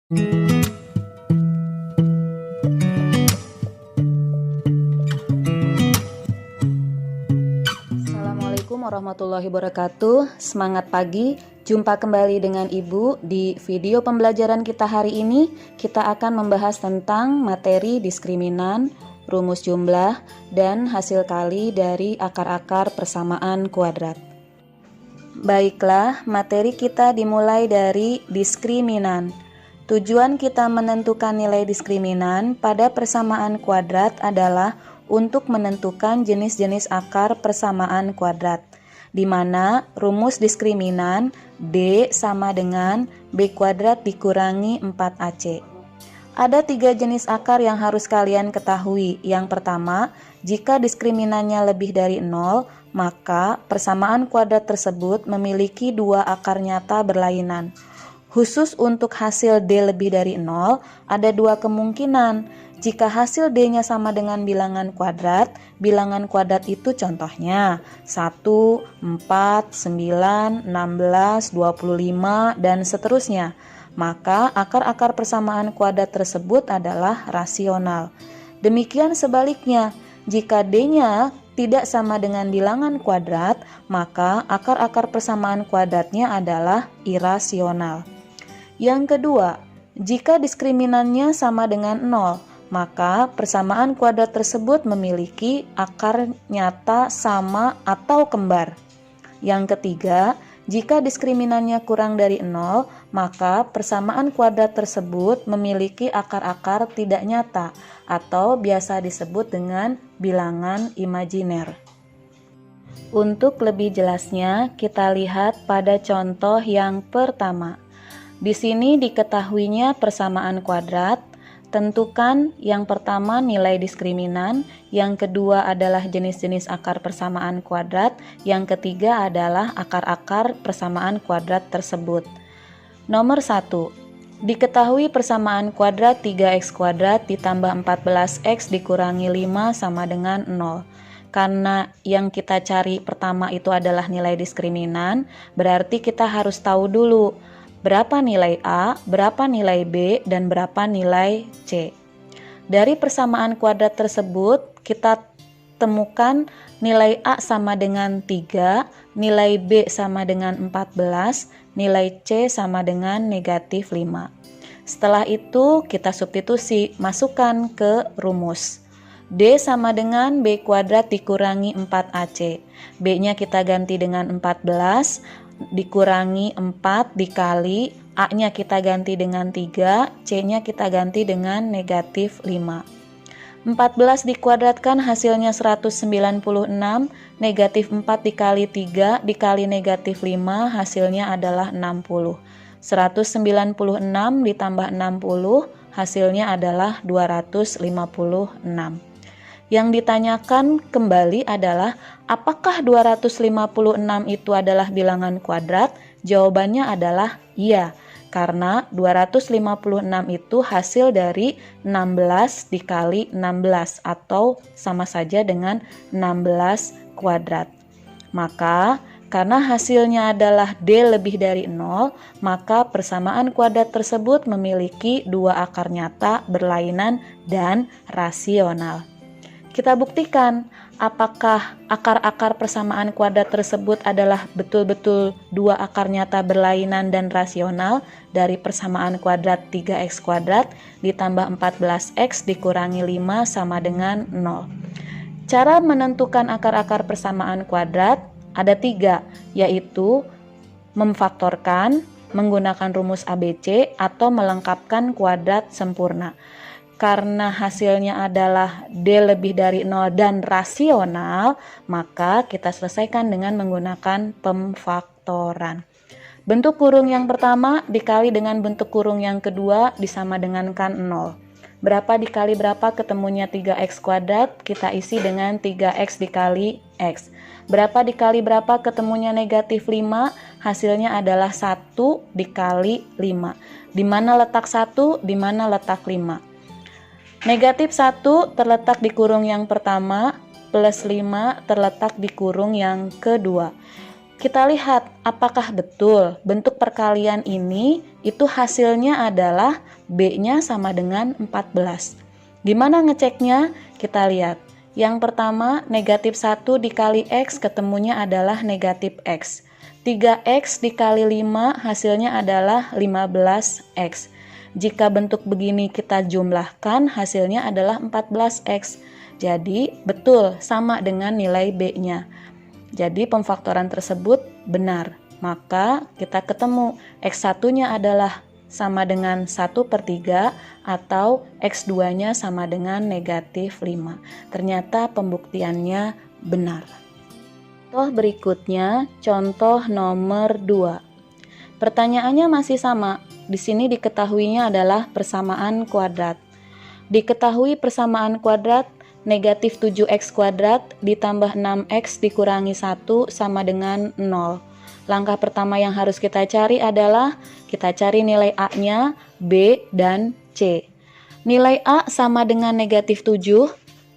Assalamualaikum warahmatullahi wabarakatuh. Semangat pagi, jumpa kembali dengan Ibu. Di video pembelajaran kita hari ini, kita akan membahas tentang materi diskriminan, rumus jumlah, dan hasil kali dari akar-akar persamaan kuadrat. Baiklah, materi kita dimulai dari diskriminan. Tujuan kita menentukan nilai diskriminan pada persamaan kuadrat adalah untuk menentukan jenis-jenis akar persamaan kuadrat, di mana rumus diskriminan D sama dengan B kuadrat dikurangi 4AC. Ada 3 jenis akar yang harus kalian ketahui. Yang pertama, jika diskriminannya lebih dari 0, maka persamaan kuadrat tersebut memiliki 2 akar nyata berlainan. Khusus untuk hasil D lebih dari 0, ada 2 kemungkinan. Jika hasil D-nya sama dengan bilangan kuadrat itu contohnya 1, 4, 9, 16, 25, dan seterusnya. Maka akar-akar persamaan kuadrat tersebut adalah rasional. Demikian sebaliknya, jika D-nya tidak sama dengan bilangan kuadrat, maka akar-akar persamaan kuadratnya adalah irasional. Yang kedua, jika diskriminannya sama dengan 0, maka persamaan kuadrat tersebut memiliki akar nyata sama atau kembar. Yang ketiga, jika diskriminannya kurang dari 0, maka persamaan kuadrat tersebut memiliki akar-akar tidak nyata atau biasa disebut dengan bilangan imajiner. Untuk lebih jelasnya, kita lihat pada contoh yang pertama. Di sini diketahuinya persamaan kuadrat. Tentukan yang pertama nilai diskriminan, yang kedua adalah jenis-jenis akar persamaan kuadrat, yang ketiga adalah akar-akar persamaan kuadrat tersebut. Nomor 1. Diketahui persamaan kuadrat 3x kuadrat ditambah 14x dikurangi 5 sama dengan 0. Karena yang kita cari pertama itu adalah nilai diskriminan, berarti kita harus tahu dulu berapa nilai A, berapa nilai B, dan berapa nilai C. Dari persamaan kuadrat tersebut, kita temukan nilai A sama dengan 3, nilai B sama dengan 14, nilai C sama dengan negatif 5. Setelah itu, kita substitusi, masukkan ke rumus. D sama dengan B kuadrat dikurangi 4AC. B-nya kita ganti dengan 14, dikurangi 4 dikali, A-nya kita ganti dengan 3, C-nya kita ganti dengan negatif 5. 14 dikuadratkan hasilnya 196, negatif 4 dikali 3 dikali negatif 5 hasilnya adalah 60. 196 ditambah 60 hasilnya adalah 256. Yang ditanyakan kembali adalah apakah 256 itu adalah bilangan kuadrat? Jawabannya adalah iya, karena 256 itu hasil dari 16 dikali 16 atau sama saja dengan 16 kuadrat. Maka karena hasilnya adalah D lebih dari 0, maka persamaan kuadrat tersebut memiliki 2 akar nyata berlainan dan rasional. Kita buktikan apakah akar-akar persamaan kuadrat tersebut adalah betul-betul 2 akar nyata berlainan dan rasional dari persamaan kuadrat 3x kuadrat ditambah 14x dikurangi 5 sama dengan 0. Cara menentukan akar-akar persamaan kuadrat ada 3, yaitu memfaktorkan, menggunakan rumus ABC, atau melengkapkan kuadrat sempurna. Karena hasilnya adalah D lebih dari 0 dan rasional, maka kita selesaikan dengan menggunakan pemfaktoran. Bentuk kurung yang pertama dikali dengan bentuk kurung yang kedua disama dengankan 0. Berapa dikali berapa ketemunya 3x kuadrat, kita isi dengan 3x dikali x. Berapa dikali berapa ketemunya negatif 5, hasilnya adalah 1 dikali 5. Di mana letak 1, di mana letak 5. Negatif 1 terletak di kurung yang pertama, plus 5 terletak di kurung yang kedua. kita lihat apakah betul bentuk perkalian ini itu hasilnya adalah B-nya sama dengan 14. Gimana ngeceknya? Kita lihat. Yang pertama, negatif 1 dikali X ketemunya adalah negatif X. 3X dikali 5 hasilnya adalah 15X. Jika bentuk begini kita jumlahkan, hasilnya adalah 14X. Jadi, betul sama dengan nilai B-nya. Jadi, pemfaktoran tersebut benar. Maka, kita ketemu X1-nya adalah sama dengan 1/3 atau X2-nya sama dengan negatif 5. Ternyata pembuktiannya benar. Contoh berikutnya, contoh nomor 2. Pertanyaannya masih sama. Di sini diketahuinya adalah persamaan kuadrat. Diketahui persamaan kuadrat negatif 7x kuadrat ditambah 6x dikurangi 1 sama dengan 0. Langkah pertama yang harus kita cari adalah kita cari nilai A-nya, B, dan C. Nilai A sama dengan negatif 7,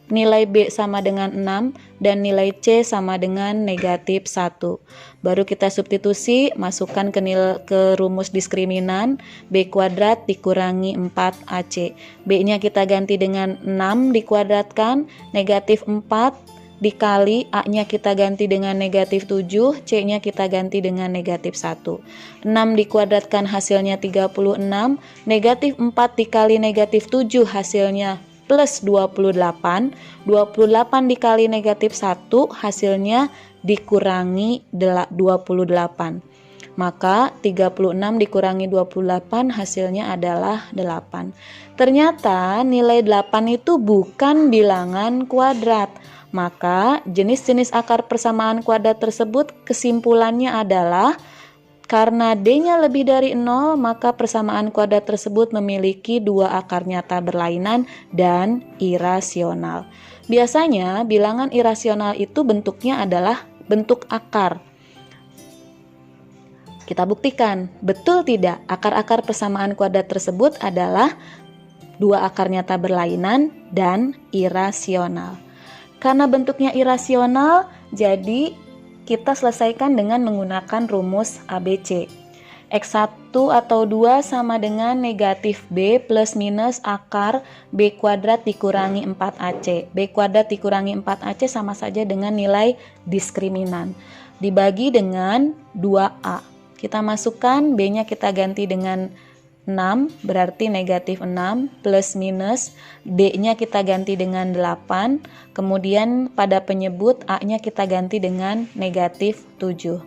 nilai B sama dengan 6, dan nilai C sama dengan negatif 1. Baru kita substitusi, masukkan ke rumus diskriminan, B kuadrat dikurangi 4AC. B-nya kita ganti dengan 6 dikuadratkan, negatif 4, dikali A-nya kita ganti dengan negatif 7, C-nya kita ganti dengan negatif 1. 6 dikuadratkan hasilnya 36, negatif 4 dikali negatif 7 hasilnya plus 28. 28 dikali negatif 1 hasilnya dikurangi 28. Maka 36 dikurangi 28 hasilnya adalah 8. Ternyata nilai 8 itu bukan bilangan kuadrat. Maka jenis-jenis akar persamaan kuadrat tersebut kesimpulannya adalah karena D-nya lebih dari 0, maka persamaan kuadrat tersebut memiliki dua akar nyata berlainan dan irasional. Biasanya bilangan irasional itu bentuknya adalah bentuk akar. Kita buktikan, betul tidak akar-akar persamaan kuadrat tersebut adalah dua akar nyata berlainan dan irasional. Karena bentuknya irasional, jadi kita selesaikan dengan menggunakan rumus ABC. X1 atau 2 sama dengan negatif B plus minus akar B kuadrat dikurangi 4AC. B kuadrat dikurangi 4AC sama saja dengan nilai diskriminan. Dibagi dengan 2A. Kita masukkan, B-nya kita ganti dengan 6, berarti negatif 6 plus minus D-nya kita ganti dengan 8, kemudian pada penyebut A-nya kita ganti dengan negatif 7.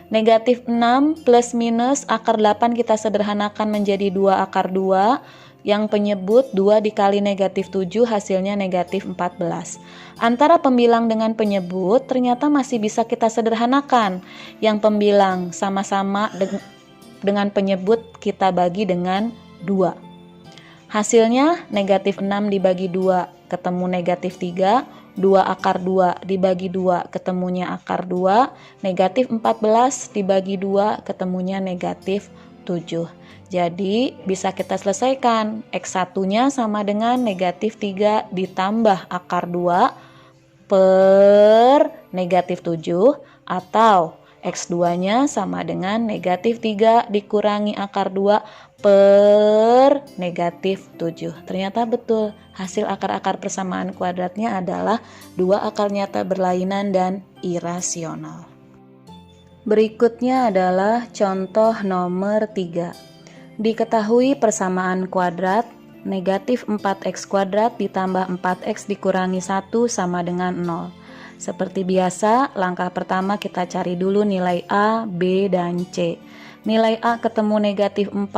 Negatif 6 plus minus akar 8 kita sederhanakan menjadi 2 akar 2, yang penyebut 2 dikali negatif 7 hasilnya negatif 14. Antara pembilang dengan penyebut ternyata masih bisa kita sederhanakan. Yang pembilang sama-sama dengan penyebut kita bagi dengan 2. Hasilnya negatif 6 dibagi 2 ketemu negatif 3, 2 akar 2 dibagi 2 ketemunya akar 2, negatif 14 dibagi 2 ketemunya negatif 7. Jadi bisa kita selesaikan, X1-nya sama dengan negatif 3 ditambah akar 2 per negatif 7 atau X2-nya sama dengan negatif 3 dikurangi akar 2 per negatif 7. Ternyata betul, hasil akar-akar persamaan kuadratnya adalah dua akar nyata berlainan dan irasional. Berikutnya adalah contoh nomor 3. Diketahui persamaan kuadrat negatif 4x kuadrat ditambah 4x dikurangi 1 sama dengan 0. Seperti biasa, langkah pertama kita cari dulu nilai A, B, dan C. Nilai A ketemu negatif 4,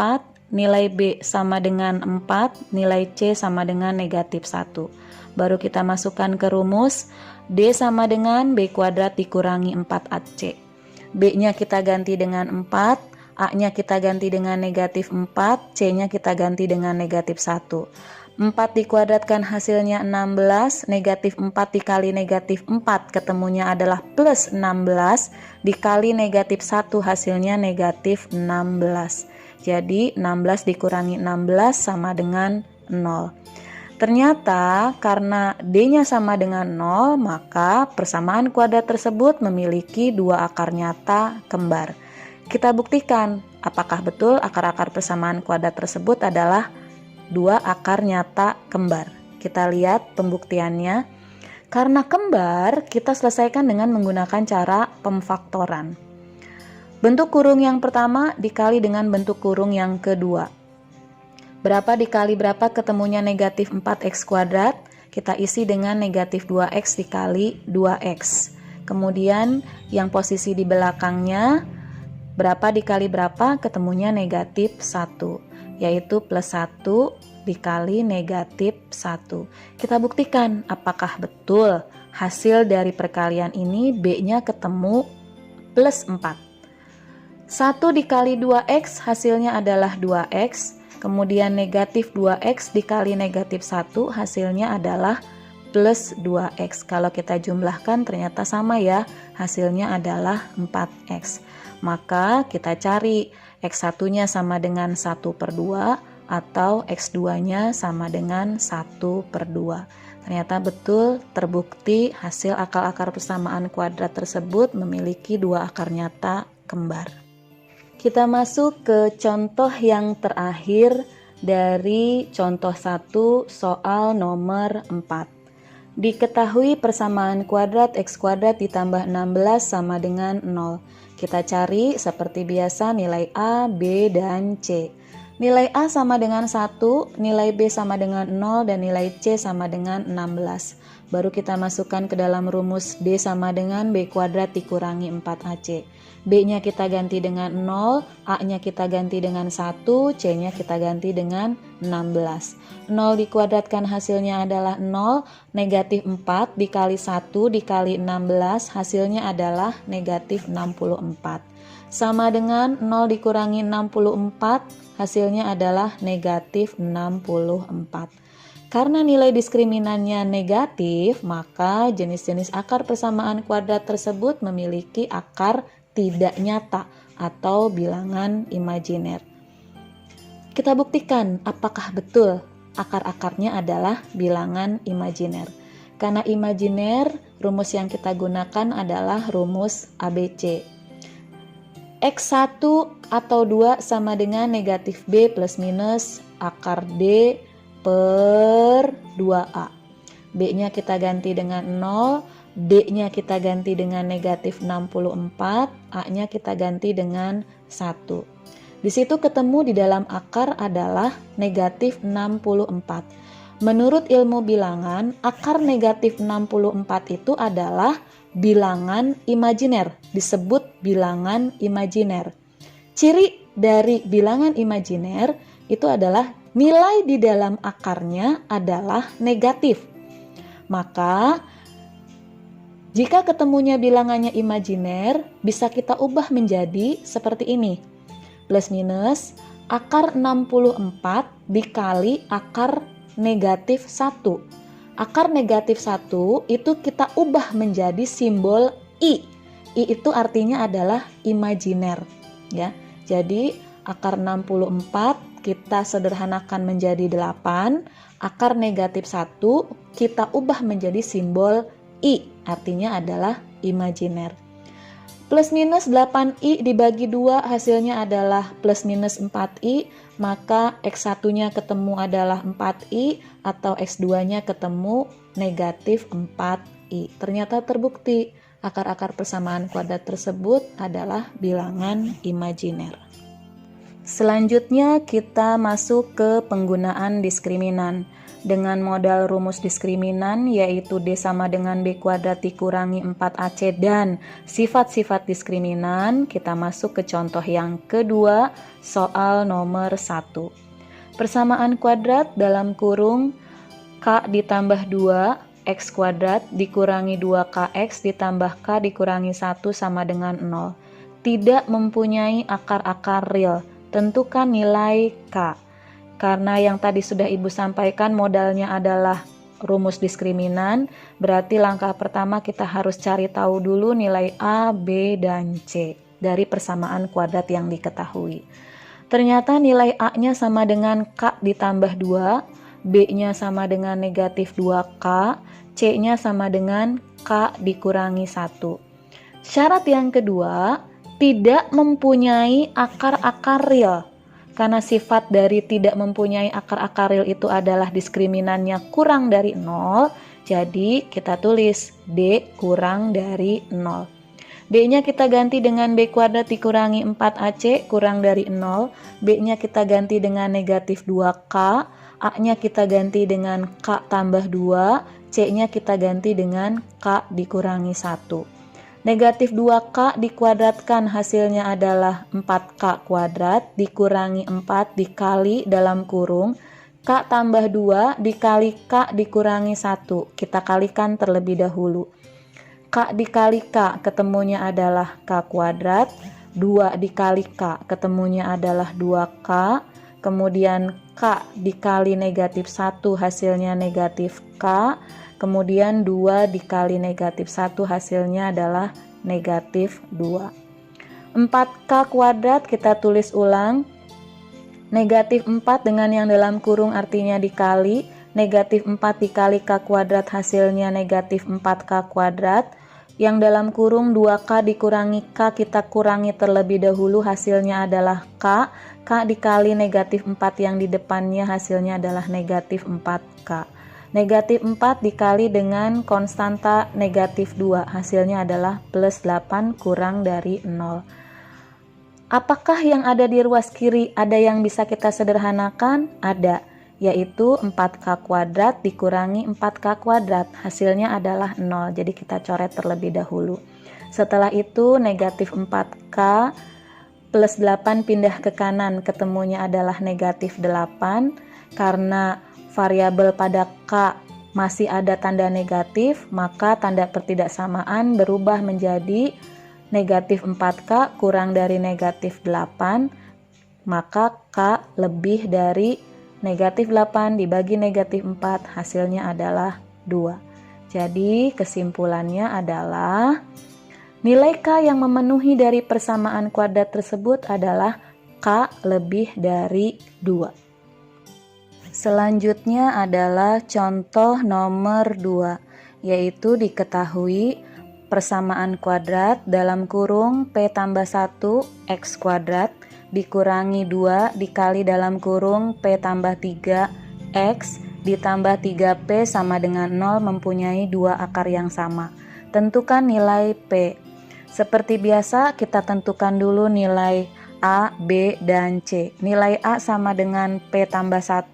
nilai B sama dengan 4, nilai C sama dengan negatif 1. Baru kita masukkan ke rumus, D sama dengan B kuadrat dikurangi 4AC. B-nya kita ganti dengan 4, A-nya kita ganti dengan negatif 4, C-nya kita ganti dengan negatif 1. 4 dikuadratkan hasilnya 16, negatif 4 dikali negatif 4 ketemunya adalah plus 16, dikali negatif 1 hasilnya negatif 16. Jadi 16 dikurangi 16 sama dengan 0. Ternyata karena D-nya sama dengan 0, maka persamaan kuadrat tersebut memiliki dua akar nyata kembar. Kita buktikan apakah betul akar-akar persamaan kuadrat tersebut adalah dua akar nyata kembar. Kita lihat pembuktiannya. Karena kembar, kita selesaikan dengan menggunakan cara pemfaktoran. Bentuk kurung yang pertama dikali dengan bentuk kurung yang kedua. Berapa dikali berapa ketemunya negatif 4x kuadrat? Kita isi dengan negatif 2x dikali 2x. Kemudian yang posisi di belakangnya, berapa dikali berapa ketemunya negatif 1, yaitu plus 1 dikali negatif 1. Kita buktikan apakah betul hasil dari perkalian ini B-nya ketemu plus 4. 1 dikali 2x hasilnya adalah 2x. Kemudian negatif 2x dikali negatif 1 hasilnya adalah plus 2x. Kalau kita jumlahkan ternyata sama ya, hasilnya adalah 4x. Maka kita cari x1-nya sama dengan 1/2 atau x2-nya sama dengan 1/2. Ternyata betul terbukti hasil akar-akar persamaan kuadrat tersebut memiliki dua akar nyata kembar. Kita masuk ke contoh yang terakhir dari contoh 1 soal nomor 4. Diketahui persamaan kuadrat x kuadrat ditambah 16 sama dengan 0. Kita cari seperti biasa nilai A, B, dan C. Nilai A sama dengan 1, nilai B sama dengan 0, dan nilai C sama dengan 16. Baru kita masukkan ke dalam rumus D sama dengan B kuadrat dikurangi 4AC. B-nya kita ganti dengan 0, A-nya kita ganti dengan 1, C-nya kita ganti dengan 16. 0 dikuadratkan hasilnya adalah 0, negatif 4 dikali 1 dikali 16 hasilnya adalah negatif 64. Sama dengan 0 dikurangi 64 hasilnya adalah negatif 64. Karena nilai diskriminannya negatif, maka jenis-jenis akar persamaan kuadrat tersebut memiliki akar tidak nyata atau bilangan imajiner. Kita buktikan apakah betul akar-akarnya adalah bilangan imajiner. Karena imajiner, rumus yang kita gunakan adalah rumus ABC. X1 atau 2 sama dengan negatif B plus minus akar D per 2A. B-nya kita ganti dengan 0, D-nya kita ganti dengan negatif 64, A-nya kita ganti dengan 1. Di situ ketemu di dalam akar adalah negatif 64. Menurut ilmu bilangan, akar negatif 64 itu adalah bilangan imajiner, disebut bilangan imajiner. Ciri dari bilangan imajiner itu adalah nilai di dalam akarnya adalah negatif. Maka jika ketemunya bilangannya imajiner, bisa kita ubah menjadi seperti ini. Plus minus akar 64 dikali akar negatif 1. Akar negatif 1 itu kita ubah menjadi simbol I. I itu artinya adalah imajiner, ya. Jadi akar 64 kita sederhanakan menjadi 8. Akar negatif 1 kita ubah menjadi simbol I, artinya adalah imajiner. Plus minus 8I dibagi 2 hasilnya adalah plus minus 4I, maka X1-nya ketemu adalah 4I atau X2-nya ketemu negatif 4I. Ternyata terbukti akar-akar persamaan kuadrat tersebut adalah bilangan imajiner. Selanjutnya kita masuk ke penggunaan diskriminan. Dengan modal rumus diskriminan yaitu D sama dengan B kuadrat dikurangi 4AC dan sifat-sifat diskriminan, kita masuk ke contoh yang kedua, soal nomor 1. Persamaan kuadrat dalam kurung K ditambah 2 X kuadrat dikurangi 2KX ditambah K dikurangi 1 sama dengan 0. Tidak mempunyai akar-akar real. Tentukan nilai K. Karena yang tadi sudah Ibu sampaikan modalnya adalah rumus diskriminan, berarti langkah pertama kita harus cari tahu dulu nilai A, B, dan C dari persamaan kuadrat yang diketahui. Ternyata nilai A-nya sama dengan K ditambah 2, B-nya sama dengan negatif 2K, C-nya sama dengan K dikurangi 1. Syarat yang kedua, tidak mempunyai akar-akar real. Karena sifat dari tidak mempunyai akar-akar real itu adalah diskriminan-nya kurang dari 0, jadi kita tulis D kurang dari 0. D-nya kita ganti dengan B kuadrat dikurangi 4AC kurang dari 0. B-nya kita ganti dengan negatif 2K. A-nya kita ganti dengan K tambah 2. C-nya kita ganti dengan K dikurangi 1. Negatif 2K dikuadratkan hasilnya adalah 4K kuadrat dikurangi 4 dikali dalam kurung K tambah 2 dikali K dikurangi 1. Kita kalikan terlebih dahulu. K dikali K ketemunya adalah K kuadrat. 2 dikali K ketemunya adalah 2K. Kemudian K dikali negatif 1 hasilnya negatif K. Kemudian 2 dikali negatif 1 hasilnya adalah negatif 2. 4K kuadrat kita tulis ulang. Negatif 4 dengan yang dalam kurung artinya dikali. Negatif 4 dikali K kuadrat hasilnya negatif 4K kuadrat. Yang dalam kurung 2K dikurangi K kita kurangi terlebih dahulu hasilnya adalah K. K dikali negatif 4 yang di depannya hasilnya adalah negatif 4K. Negatif 4 dikali dengan konstanta negatif 2 hasilnya adalah plus 8 kurang dari 0. Apakah yang ada di ruas kiri ada yang bisa kita sederhanakan? Ada, yaitu 4K kuadrat dikurangi 4K kuadrat hasilnya adalah 0, jadi kita coret terlebih dahulu. Setelah itu negatif 4K plus 8 pindah ke kanan ketemunya adalah negatif 8. Karena variabel pada K masih ada tanda negatif, maka tanda pertidaksamaan berubah menjadi negatif 4K kurang dari negatif 8, maka K lebih dari negatif 8 dibagi negatif 4 hasilnya adalah 2. Jadi kesimpulannya adalah nilai K yang memenuhi dari persamaan kuadrat tersebut adalah K lebih dari 2. Selanjutnya adalah contoh nomor 2, yaitu diketahui persamaan kuadrat dalam kurung P tambah 1 X kuadrat dikurangi 2 dikali dalam kurung P tambah 3 X ditambah 3P sama dengan 0 mempunyai 2 akar yang sama. Tentukan nilai P. Seperti biasa kita tentukan dulu nilai A, B, dan C. Nilai A sama dengan P tambah 1,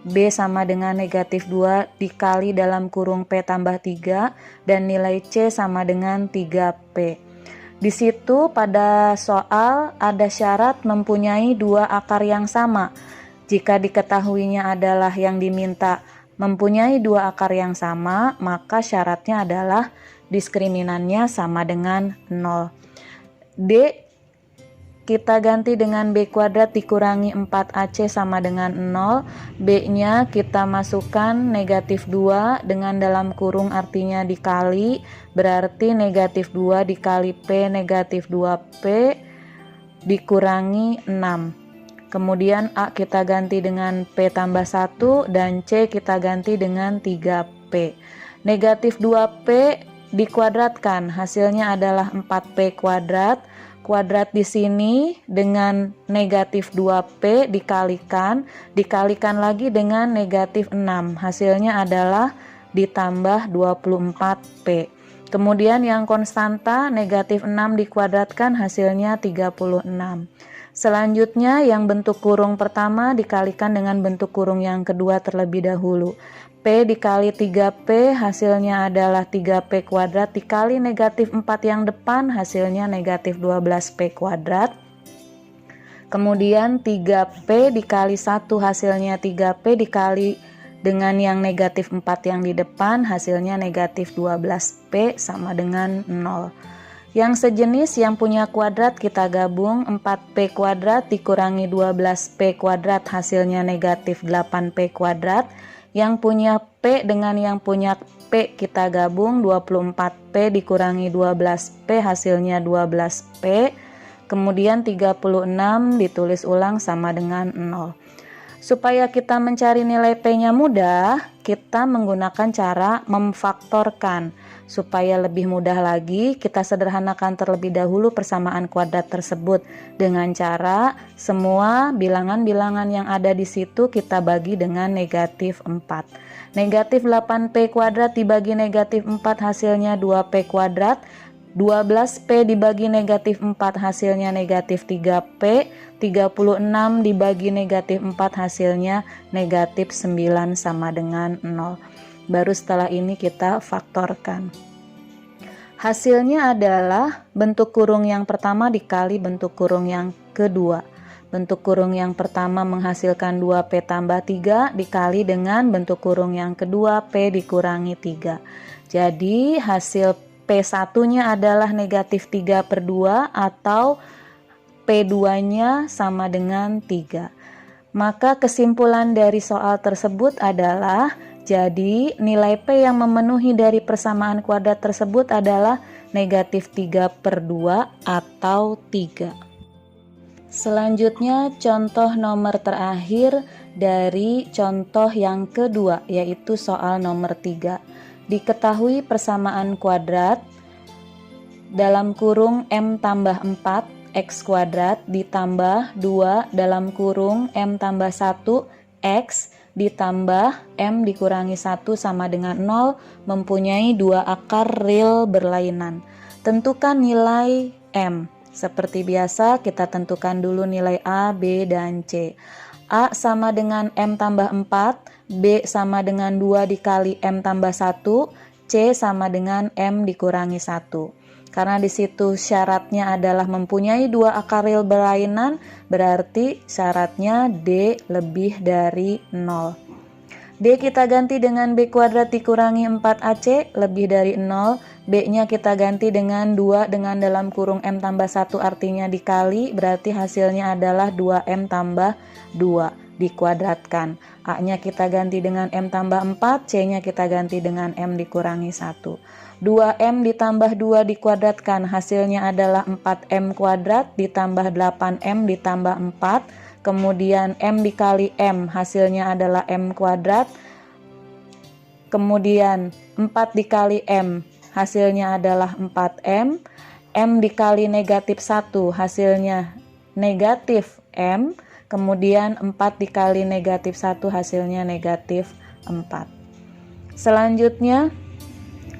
B sama dengan negatif 2 dikali dalam kurung P tambah 3, dan nilai C sama dengan 3P. Di situ pada soal ada syarat mempunyai 2 akar yang sama. Jika diketahuinya adalah yang diminta mempunyai 2 akar yang sama, maka syaratnya adalah diskriminannya sama dengan 0. D kita ganti dengan B kuadrat dikurangi 4AC sama dengan 0. B-nya kita masukkan negatif 2 dengan dalam kurung artinya dikali. Berarti negatif 2 dikali P negatif 2P dikurangi 6. Kemudian A kita ganti dengan P tambah 1 dan C kita ganti dengan 3P. Negatif 2P dikuadratkan hasilnya adalah 4P kuadrat. Kuadrat di sini dengan negatif 2P dikalikan lagi dengan negatif 6. Hasilnya adalah ditambah 24P. Kemudian yang konstanta negatif 6 dikuadratkan hasilnya 36. Selanjutnya yang bentuk kurung pertama dikalikan dengan bentuk kurung yang kedua terlebih dahulu. P dikali 3P hasilnya adalah 3P kuadrat dikali negatif 4 yang depan hasilnya negatif 12P kuadrat. Kemudian 3P dikali 1 hasilnya 3P dikali dengan yang negatif 4 yang di depan hasilnya negatif 12P sama dengan 0. Yang sejenis yang punya kuadrat kita gabung, 4P kuadrat dikurangi 12P kuadrat hasilnya negatif 8P kuadrat. Yang punya P dengan yang punya P kita gabung, 24P dikurangi 12P hasilnya 12P. Kemudian 36 ditulis ulang sama dengan 0. Supaya kita mencari nilai P-nya mudah, kita menggunakan cara memfaktorkan. Supaya lebih mudah lagi, kita sederhanakan terlebih dahulu persamaan kuadrat tersebut dengan cara semua bilangan-bilangan yang ada di situ kita bagi dengan negatif 4. Negatif 8P kuadrat dibagi negatif 4 hasilnya 2P kuadrat. 12P dibagi negatif 4 hasilnya negatif 3P, 36 dibagi negatif 4 hasilnya negatif 9 sama dengan 0. Baru setelah ini kita faktorkan. Hasilnya adalah bentuk kurung yang pertama dikali bentuk kurung yang kedua. Bentuk kurung yang pertama menghasilkan 2P tambah 3 dikali dengan bentuk kurung yang kedua P dikurangi 3. Jadi hasil P1-nya adalah negatif 3/2 atau P2-nya sama dengan 3. Maka kesimpulan dari soal tersebut adalah, jadi nilai P yang memenuhi dari persamaan kuadrat tersebut adalah negatif 3/2 atau 3. Selanjutnya contoh nomor terakhir dari contoh yang kedua, yaitu soal nomor 3. Diketahui persamaan kuadrat dalam kurung M tambah 4 X kuadrat ditambah 2 dalam kurung M tambah 1 X ditambah M dikurangi 1 sama dengan 0 mempunyai dua akar real berlainan. Tentukan nilai M. Seperti biasa kita tentukan dulu nilai A, B, dan C. A sama dengan M tambah 4, B sama dengan 2 dikali M tambah 1, C sama dengan M dikurangi 1. Karena di situ syaratnya adalah mempunyai dua akar real berlainan, berarti syaratnya D lebih dari 0. D kita ganti dengan B kuadrat dikurangi 4AC lebih dari 0. B-nya kita ganti dengan 2 dengan dalam kurung M tambah 1 artinya dikali, berarti hasilnya adalah 2M tambah 2 dikuadratkan. A-nya kita ganti dengan M tambah 4, C-nya kita ganti dengan M dikurangi 1. 2M ditambah 2 dikuadratkan, hasilnya adalah 4M kuadrat ditambah 8M ditambah 4. Kemudian M dikali M, hasilnya adalah M kuadrat. Kemudian 4 dikali M, hasilnya adalah 4M. M dikali negatif 1, hasilnya negatif M. Kemudian 4 dikali negatif 1, hasilnya negatif 4. Selanjutnya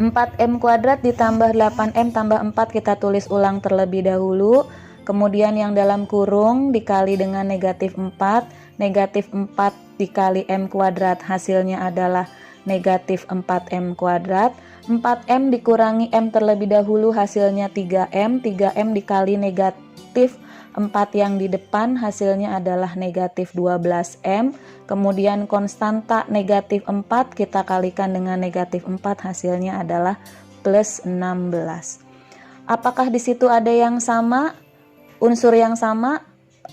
4M kuadrat ditambah 8M tambah 4 kita tulis ulang terlebih dahulu. Kemudian yang dalam kurung dikali dengan negatif 4. Negatif 4 dikali M kuadrat, hasilnya adalah negatif 4M kuadrat. 4M dikurangi M terlebih dahulu, hasilnya 3M. 3M dikali negatif 4 yang di depan, hasilnya adalah negatif 12M. Kemudian konstanta negatif 4 kita kalikan dengan negatif 4, hasilnya adalah plus 16. Apakah di situ ada yang sama? Unsur yang sama?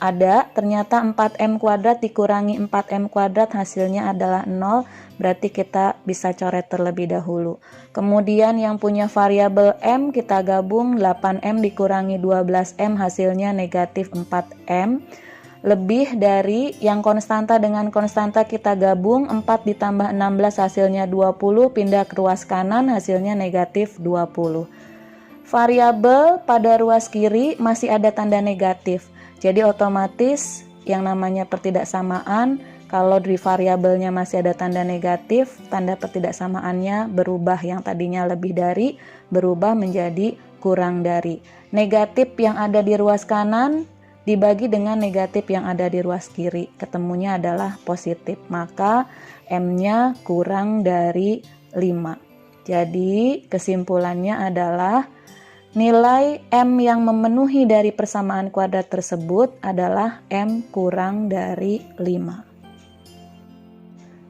Ada, ternyata 4M kuadrat dikurangi 4M kuadrat hasilnya adalah 0, berarti kita bisa coret terlebih dahulu. Kemudian yang punya variabel M kita gabung, 8M dikurangi 12M hasilnya negatif 4M. Lebih dari yang konstanta dengan konstanta kita gabung, 4 ditambah 16 hasilnya 20, pindah ke ruas kanan hasilnya negatif 20. Variabel pada ruas kiri masih ada tanda negatif. Jadi otomatis yang namanya pertidaksamaan, kalau di variabelnya masih ada tanda negatif, tanda pertidaksamaannya berubah, yang tadinya lebih dari berubah menjadi kurang dari. Negatif yang ada di ruas kanan dibagi dengan negatif yang ada di ruas kiri, ketemunya adalah positif, maka M-nya kurang dari 5. Jadi kesimpulannya adalah nilai M yang memenuhi dari persamaan kuadrat tersebut adalah M kurang dari 5.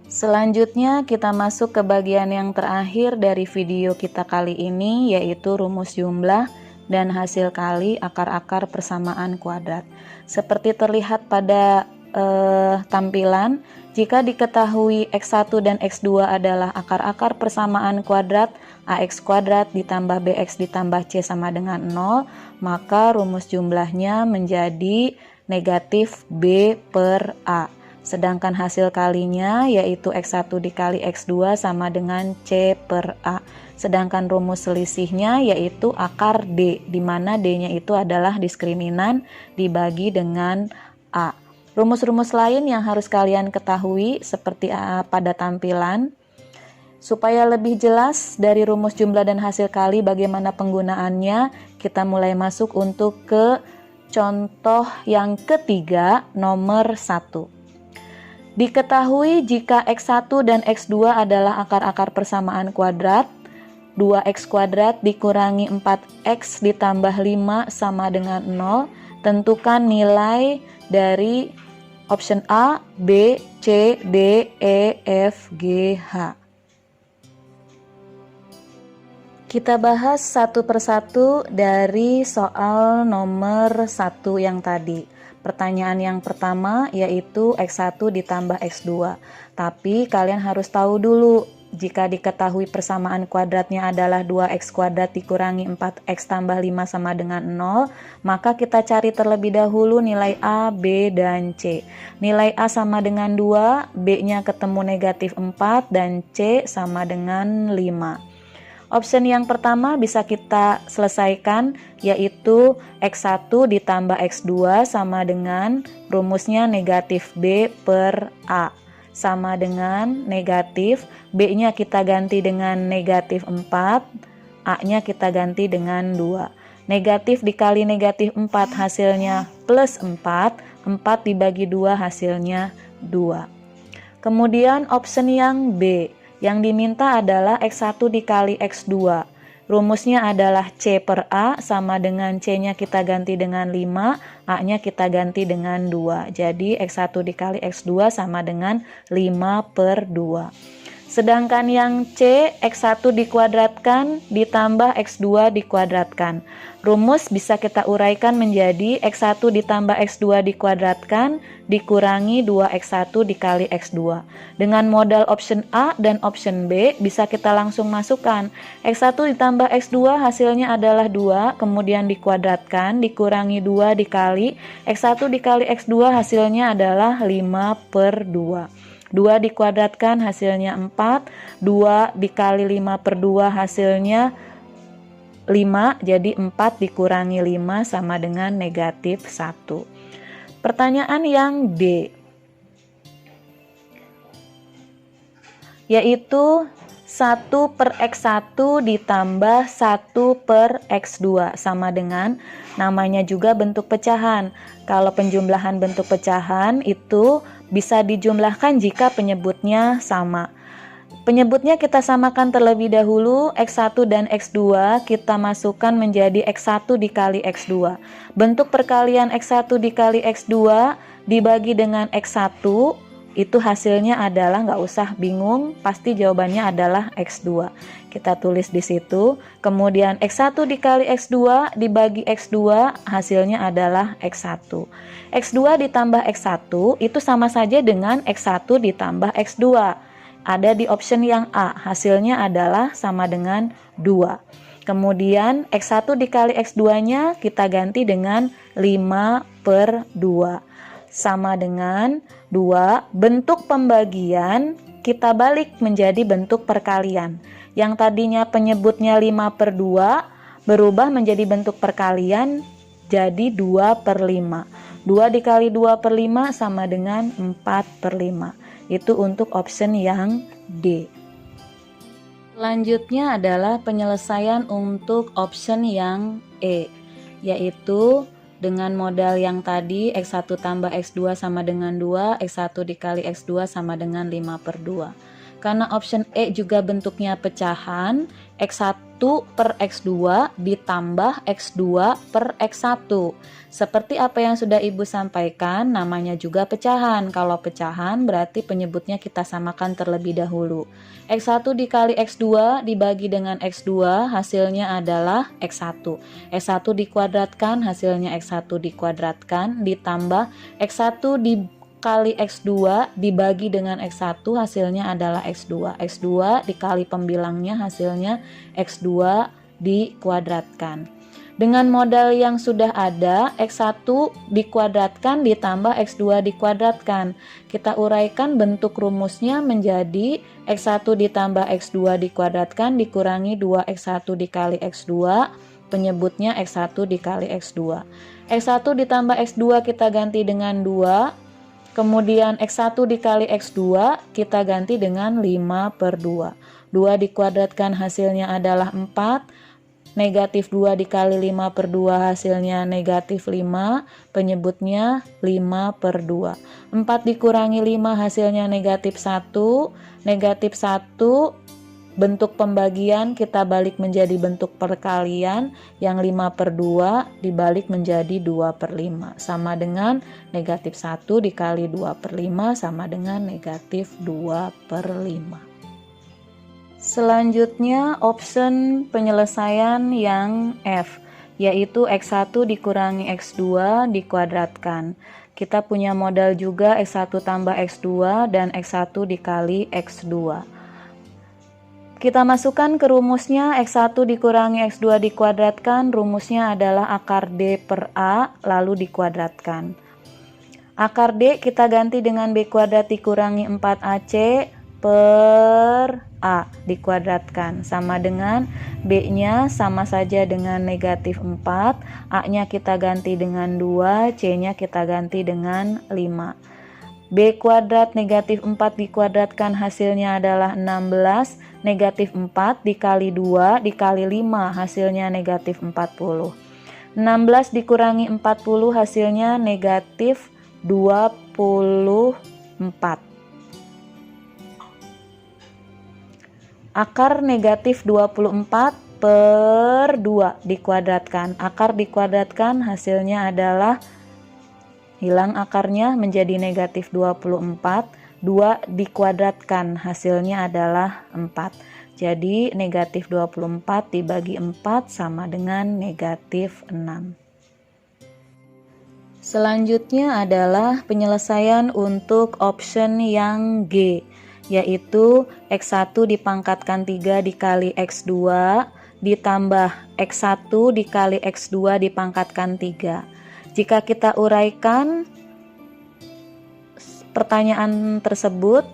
Selanjutnya kita masuk ke bagian yang terakhir dari video kita kali ini, yaitu rumus jumlah dan hasil kali akar-akar persamaan kuadrat. Seperti terlihat pada tampilan, jika diketahui X1 dan X2 adalah akar-akar persamaan kuadrat, AX kuadrat ditambah BX ditambah C sama dengan 0, maka rumus jumlahnya menjadi negatif B per A. Sedangkan hasil kalinya yaitu X1 dikali X2 sama dengan C per A. Sedangkan rumus selisihnya yaitu akar D, di mana D-nya itu adalah diskriminan dibagi dengan A. Rumus-rumus lain yang harus kalian ketahui seperti pada tampilan. Supaya lebih jelas dari rumus jumlah dan hasil kali bagaimana penggunaannya, kita mulai masuk untuk ke contoh yang ketiga, nomor 1. Diketahui jika X1 dan X2 adalah akar-akar persamaan kuadrat, 2X kuadrat dikurangi 4X ditambah 5 sama dengan 0, tentukan nilai dari option A, B, C, D, E, F, G, H. Kita bahas satu persatu dari soal nomor 1 yang tadi. Pertanyaan yang pertama yaitu X1 ditambah X2. Tapi kalian harus tahu dulu, jika diketahui persamaan kuadratnya adalah 2X kuadrat dikurangi 4X tambah 5 sama dengan 0, maka kita cari terlebih dahulu nilai A, B, dan C. Nilai A sama dengan 2, B-nya ketemu negatif 4, dan C sama dengan 5. Option yang pertama bisa kita selesaikan, yaitu X1 ditambah X2 sama dengan rumusnya negatif B per A. Sama dengan negatif, B-nya kita ganti dengan negatif 4, A-nya kita ganti dengan 2. Negatif dikali negatif 4 hasilnya plus 4, 4 dibagi 2 hasilnya 2. Kemudian option yang B. Yang diminta adalah X1 dikali X2. Rumusnya adalah C per A sama dengan C-nya kita ganti dengan 5, A-nya kita ganti dengan 2. Jadi X1 dikali X2 sama dengan 5 per 2. Sedangkan yang C, X1 dikuadratkan ditambah X2 dikuadratkan. Rumus bisa kita uraikan menjadi X1 ditambah X2 dikuadratkan dikurangi 2X1 dikali X2. Dengan modal option A dan option B bisa kita langsung masukkan. X1 ditambah X2 hasilnya adalah 2, kemudian dikuadratkan dikurangi 2 dikali X1 dikali X2 hasilnya adalah 5 per 2. 2 dikuadratkan hasilnya 4, 2 dikali 5 per 2 hasilnya 5, jadi 4 dikurangi 5 sama dengan negatif 1. Pertanyaan yang D, yaitu 1 per X1 ditambah 1 per X2 sama dengan, namanya juga bentuk pecahan. Kalau penjumlahan bentuk pecahan itu bisa dijumlahkan jika penyebutnya sama. Penyebutnya kita samakan terlebih dahulu, X1 dan X2 kita masukkan menjadi X1 dikali X2. Bentuk perkalian X1 dikali X2 dibagi dengan X1, itu hasilnya adalah, nggak usah bingung, pasti jawabannya adalah X2. Kita tulis di situ. Kemudian X1 dikali X2 dibagi X2 hasilnya adalah X1. X2 ditambah X1 itu sama saja dengan X1 ditambah X2. Ada di option yang A, hasilnya adalah sama dengan 2. Kemudian X1 dikali X2-nya kita ganti dengan 5 per 2. Sama dengan 2, bentuk pembagian kita balik menjadi bentuk perkalian. Yang tadinya penyebutnya 5 per 2 berubah menjadi bentuk perkalian jadi 2 per 5. 2 dikali 2 per 5 sama dengan 4 per 5. Itu untuk option yang D. Selanjutnya adalah penyelesaian untuk option yang E, yaitu dengan modal yang tadi X1 tambah X2 sama dengan 2, X1 dikali X2 sama dengan 5 per 2. Karena option E juga bentuknya pecahan, X1 per X2 ditambah X2 per X1. Seperti apa yang sudah Ibu sampaikan, namanya juga pecahan. Kalau pecahan berarti penyebutnya kita samakan terlebih dahulu. X1 dikali X2 dibagi dengan X2 hasilnya adalah X1. X1 dikuadratkan hasilnya X1 dikuadratkan ditambah X1 dikali X2 dibagi dengan X1 hasilnya adalah X2. X2 dikali pembilangnya hasilnya X2 dikuadratkan. Dengan modal yang sudah ada, X1 dikuadratkan ditambah X2 dikuadratkan. Kita uraikan bentuk rumusnya menjadi X1 ditambah X2 dikuadratkan dikurangi 2X1 dikali X2, penyebutnya X1 dikali X2. X1 ditambah X2 kita ganti dengan 2, kemudian X1 dikali X2 kita ganti dengan 5/2. 2 dikuadratkan hasilnya adalah 4, negatif 2 dikali 5/2 hasilnya negatif 5, penyebutnya 5/2. 4 dikurangi 5 hasilnya negatif 1, negatif 1 bentuk pembagian kita balik menjadi bentuk perkalian, yang 5/2 dibalik menjadi 2/5, sama dengan negatif 1 dikali 2/5 sama dengan negatif 2/5. Selanjutnya option penyelesaian yang F, yaitu X1 dikurangi X2 dikuadratkan. Kita punya modal juga X1 tambah X2 dan X1 dikali X2. Kita masukkan ke rumusnya, X1 dikurangi X2 dikuadratkan, rumusnya adalah akar D per A lalu dikuadratkan. Akar D kita ganti dengan B kuadrat dikurangi 4AC per A dikuadratkan, sama dengan B-nya sama saja dengan negatif 4, A-nya kita ganti dengan 2, C-nya kita ganti dengan 5. B kuadrat negatif 4 dikuadratkan hasilnya adalah 16, negatif 4 dikali 2 dikali 5 hasilnya negatif 40. 16 dikurangi 40 hasilnya negatif 24. Akar negatif 24 per 2 dikuadratkan. Akar dikuadratkan hasilnya adalah hilang akarnya menjadi negatif 24. 2 dikuadratkan hasilnya adalah 4. Jadi negatif 24 dibagi 4 sama dengan negatif 6. Selanjutnya adalah penyelesaian untuk option yang G, yaitu X1 dipangkatkan 3 dikali X2 ditambah X1 dikali X2 dipangkatkan 3. Jika kita uraikan pertanyaan tersebut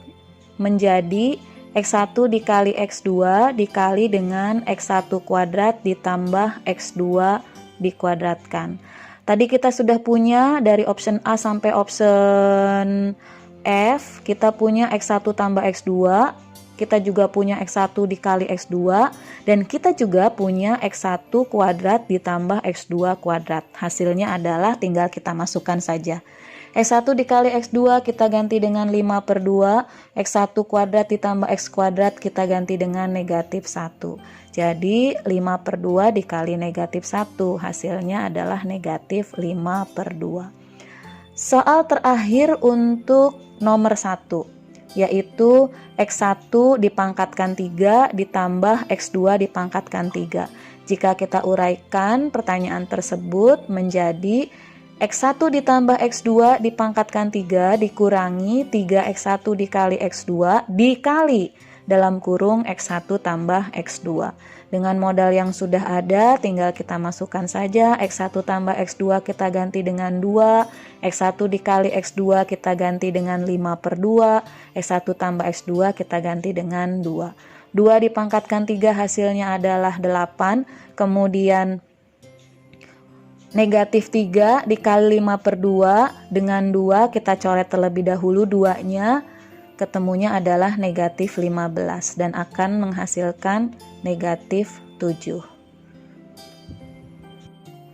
menjadi X1 dikali X2 dikali dengan X1 kuadrat ditambah X2 dikuadratkan. Tadi kita sudah punya dari option A sampai option F, kita punya X1 tambah X2, kita juga punya X1 dikali X2, dan kita juga punya X1 kuadrat ditambah X2 kuadrat. Hasilnya adalah tinggal kita masukkan saja. X1 dikali X2 kita ganti dengan 5/2, X1 kuadrat ditambah X kuadrat kita ganti dengan negatif 1. Jadi 5/2 dikali negatif 1, hasilnya adalah negatif 5/2. Soal terakhir untuk nomor 1, yaitu X1 dipangkatkan 3 ditambah X2 dipangkatkan 3. Jika kita uraikan pertanyaan tersebut menjadi X1 ditambah X2 dipangkatkan 3 dikurangi 3X1 dikali X2 dikali dalam kurung X1 tambah X2. Dengan modal yang sudah ada, tinggal kita masukkan saja. X1 tambah X2 kita ganti dengan 2, X1 dikali X2 kita ganti dengan 5/2, X1 tambah X2 kita ganti dengan 2. 2 dipangkatkan 3 hasilnya adalah 8, kemudian negatif 3 dikali 5/2 dengan 2 kita coret terlebih dahulu 2-nya, ketemunya adalah negatif 15 dan akan menghasilkan negatif 7.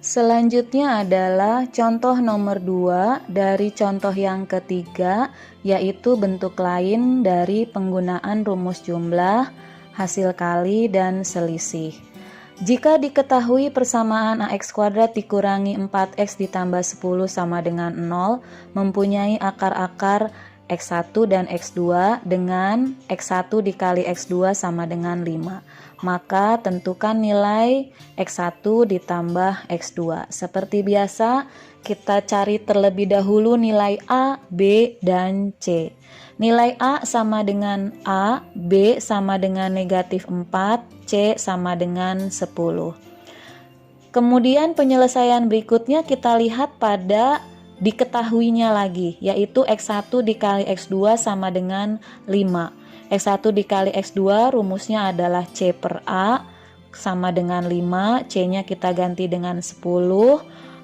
Selanjutnya adalah contoh nomor 2 dari contoh yang ketiga, yaitu bentuk lain dari penggunaan rumus jumlah, hasil kali, dan selisih. Jika diketahui persamaan AX kuadrat dikurangi 4X ditambah 10 sama dengan 0 mempunyai akar-akar X1 dan X2 dengan X1 dikali X2 sama dengan 5, maka tentukan nilai X1 ditambah X2. Seperti biasa, kita cari terlebih dahulu nilai A, B, dan C. Nilai A sama dengan A, B sama dengan negatif 4, C sama dengan 10. Kemudian penyelesaian berikutnya kita lihat pada diketahuinya lagi, yaitu X1 dikali X2 sama dengan 5. X1 dikali X2 rumusnya adalah C per A sama dengan 5, C-nya kita ganti dengan 10,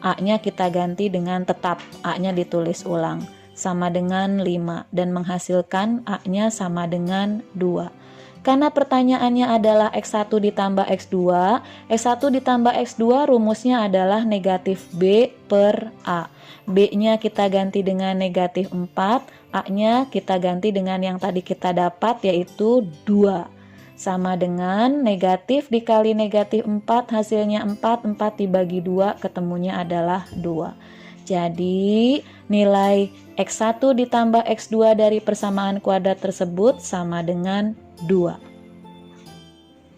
A-nya kita ganti dengan tetap, A-nya ditulis ulang, sama dengan 5, dan menghasilkan A-nya sama dengan 2. Karena pertanyaannya adalah X1 ditambah X2, X1 ditambah X2 rumusnya adalah negatif B per A. B-nya kita ganti dengan negatif 4, A-nya kita ganti dengan yang tadi kita dapat yaitu 2. Sama dengan negatif dikali negatif 4 hasilnya 4, 4 dibagi 2 ketemunya adalah 2. Jadi nilai X1 ditambah X2 dari persamaan kuadrat tersebut sama dengan 2.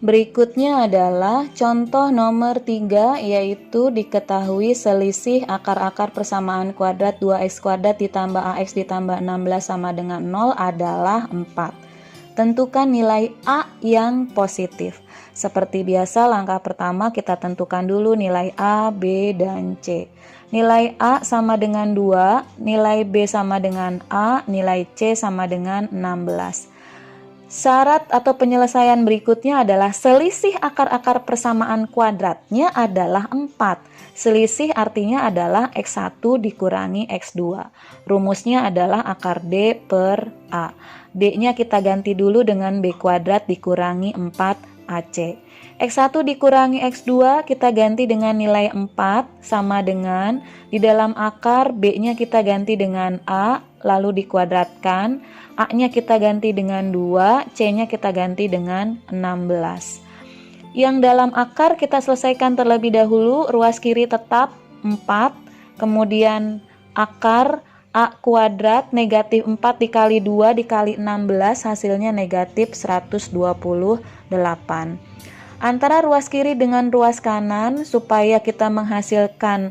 Berikutnya adalah contoh nomor 3, yaitu diketahui selisih akar-akar persamaan kuadrat 2x kuadrat ditambah ax ditambah 16 sama dengan 0 adalah 4. Tentukan nilai A yang positif. Seperti biasa, langkah pertama kita tentukan dulu nilai A, B, dan C. Nilai A sama dengan 2, nilai B sama dengan A, nilai C sama dengan 16. Syarat atau penyelesaian berikutnya adalah selisih akar-akar persamaan kuadratnya adalah 4. Selisih artinya adalah X1 dikurangi X2. Rumusnya adalah akar D per A. D-nya kita ganti dulu dengan B kuadrat dikurangi 4AC. X1 dikurangi X2 kita ganti dengan nilai 4 sama dengan di dalam akar B-nya kita ganti dengan A lalu dikuadratkan, A-nya kita ganti dengan 2, C-nya kita ganti dengan 16. Yang dalam akar kita selesaikan terlebih dahulu, ruas kiri tetap 4, kemudian akar A kuadrat negatif 4 dikali 2 dikali 16 hasilnya negatif 128. Antara ruas kiri dengan ruas kanan supaya kita menghasilkan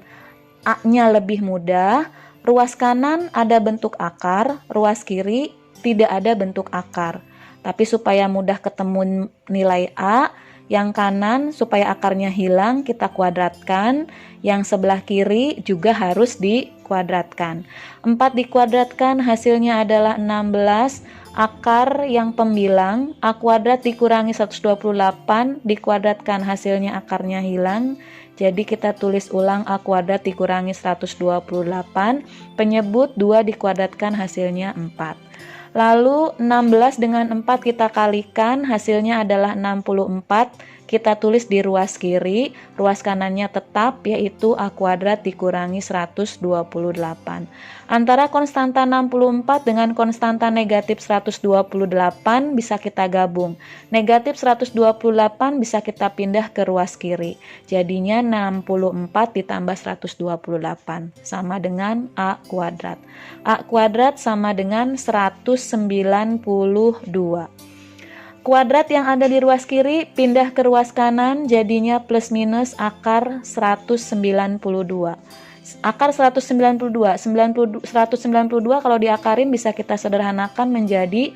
A-nya lebih mudah, ruas kanan ada bentuk akar, ruas kiri tidak ada bentuk akar. Tapi supaya mudah ketemu nilai A, yang kanan supaya akarnya hilang kita kuadratkan, yang sebelah kiri juga harus dikuadratkan. 4 dikuadratkan hasilnya adalah 16, akar yang pembilang A kuadrat dikurangi 128 dikuadratkan hasilnya akarnya hilang. Jadi kita tulis ulang A kuadrat dikurangi 128, penyebut 2 dikuadratkan hasilnya 4. Lalu 16 dengan 4 kita kalikan, hasilnya adalah 64. Kita tulis di ruas kiri, ruas kanannya tetap yaitu A kuadrat dikurangi 128. Antara konstanta 64 dengan konstanta negatif 128 bisa kita gabung. Negatif 128 bisa kita pindah ke ruas kiri. Jadinya 64 ditambah 128 sama dengan A kuadrat. A kuadrat sama dengan 192. Kuadrat yang ada di ruas kiri pindah ke ruas kanan jadinya plus minus akar 192. Akar 192 kalau diakarin bisa kita sederhanakan menjadi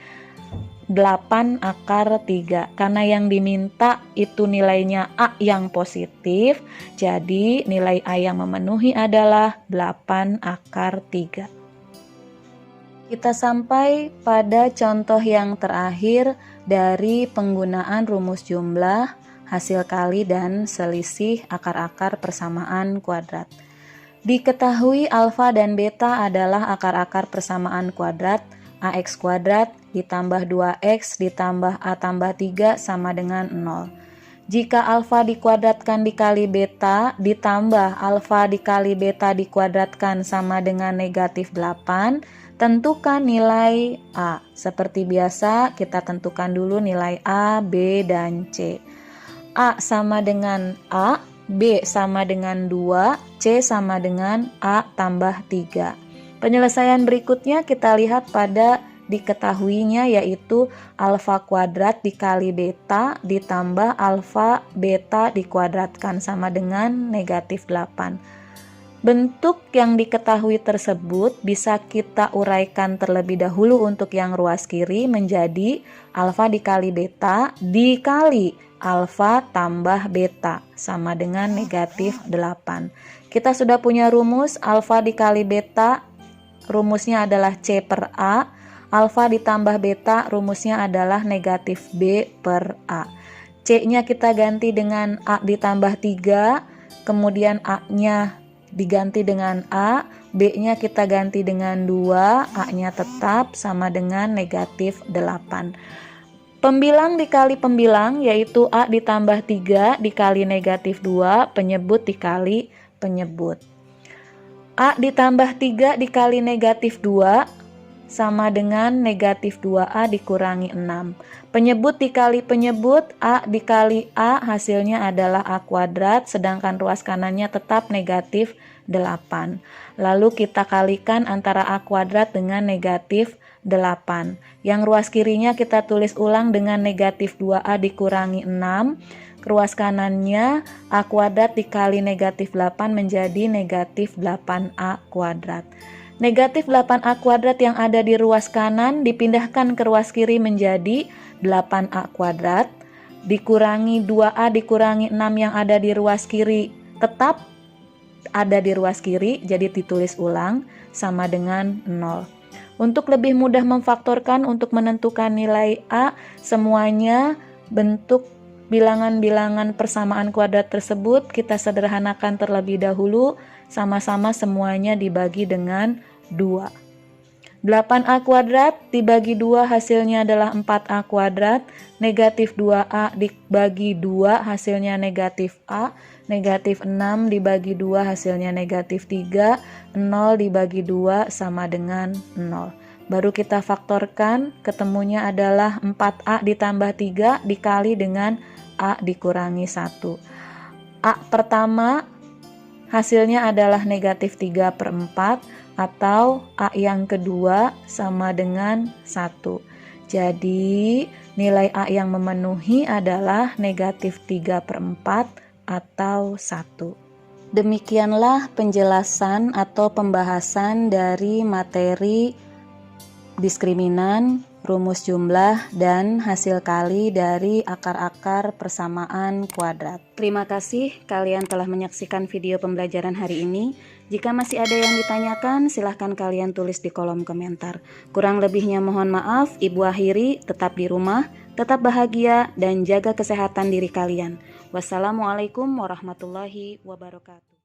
8 akar 3. Karena yang diminta itu nilainya A yang positif, jadi nilai A yang memenuhi adalah 8 akar 3. Kita sampai pada contoh yang terakhir dari penggunaan rumus jumlah, hasil kali, dan selisih akar-akar persamaan kuadrat. Diketahui alfa dan beta adalah akar-akar persamaan kuadrat. AX kuadrat ditambah 2X ditambah A tambah 3 sama dengan 0. Jika alfa dikuadratkan dikali beta ditambah alfa dikali beta dikuadratkan sama dengan negatif 8, tentukan nilai A. Seperti biasa kita tentukan dulu nilai A, B, dan C. A sama dengan A, B sama dengan 2, C sama dengan A tambah 3. Penyelesaian berikutnya kita lihat pada diketahuinya yaitu alfa kuadrat dikali beta ditambah alfa beta dikuadratkan sama dengan negatif 8. Bentuk yang diketahui tersebut bisa kita uraikan terlebih dahulu untuk yang ruas kiri menjadi alfa dikali beta dikali alfa tambah beta sama dengan negatif 8. Kita sudah punya rumus alfa dikali beta, rumusnya adalah C per A. Alfa ditambah beta, rumusnya adalah negatif B per A. C-nya kita ganti dengan A ditambah 3, kemudian A-nya diganti dengan A, B-nya kita ganti dengan 2, A-nya tetap sama dengan negatif 8. Pembilang dikali pembilang yaitu A ditambah 3 dikali negatif 2, penyebut dikali penyebut. A ditambah 3 dikali negatif 2 sama dengan negatif 2A dikurangi 6. Penyebut dikali penyebut, A dikali A hasilnya adalah A kuadrat, sedangkan ruas kanannya tetap negatif 8. Lalu kita kalikan antara A kuadrat dengan negatif 8. Yang ruas kirinya kita tulis ulang dengan negatif 2A dikurangi 6. Ruas kanannya A kuadrat dikali negatif 8 menjadi negatif 8A kuadrat. Negatif 8A kuadrat yang ada di ruas kanan dipindahkan ke ruas kiri menjadi 8A kuadrat. Dikurangi 2A dikurangi 6 yang ada di ruas kiri tetap ada di ruas kiri, jadi ditulis ulang sama dengan 0. Untuk lebih mudah memfaktorkan untuk menentukan nilai A, semuanya bentuk bilangan-bilangan persamaan kuadrat tersebut kita sederhanakan terlebih dahulu, sama-sama semuanya dibagi dengan 2. 8A kuadrat dibagi 2 hasilnya adalah 4A kuadrat, negatif 2A dibagi 2 hasilnya negatif A, negatif 6 dibagi 2 hasilnya negatif 3, 0 dibagi 2 sama dengan 0. Baru kita faktorkan, ketemunya adalah 4A ditambah 3 dikali dengan A dikurangi 1. A pertama hasilnya adalah negatif 3/4 atau A yang kedua sama dengan 1. Jadi nilai A yang memenuhi adalah negatif 3/4 atau 1. Demikianlah penjelasan atau pembahasan dari materi diskriminan, rumus jumlah, dan hasil kali dari akar-akar persamaan kuadrat. Terima kasih kalian telah menyaksikan video pembelajaran hari ini. Jika masih ada yang ditanyakan, silahkan kalian tulis di kolom komentar. Kurang lebihnya mohon maaf, Ibu akhiri, tetap di rumah, tetap bahagia, dan jaga kesehatan diri kalian. Wassalamualaikum warahmatullahi wabarakatuh.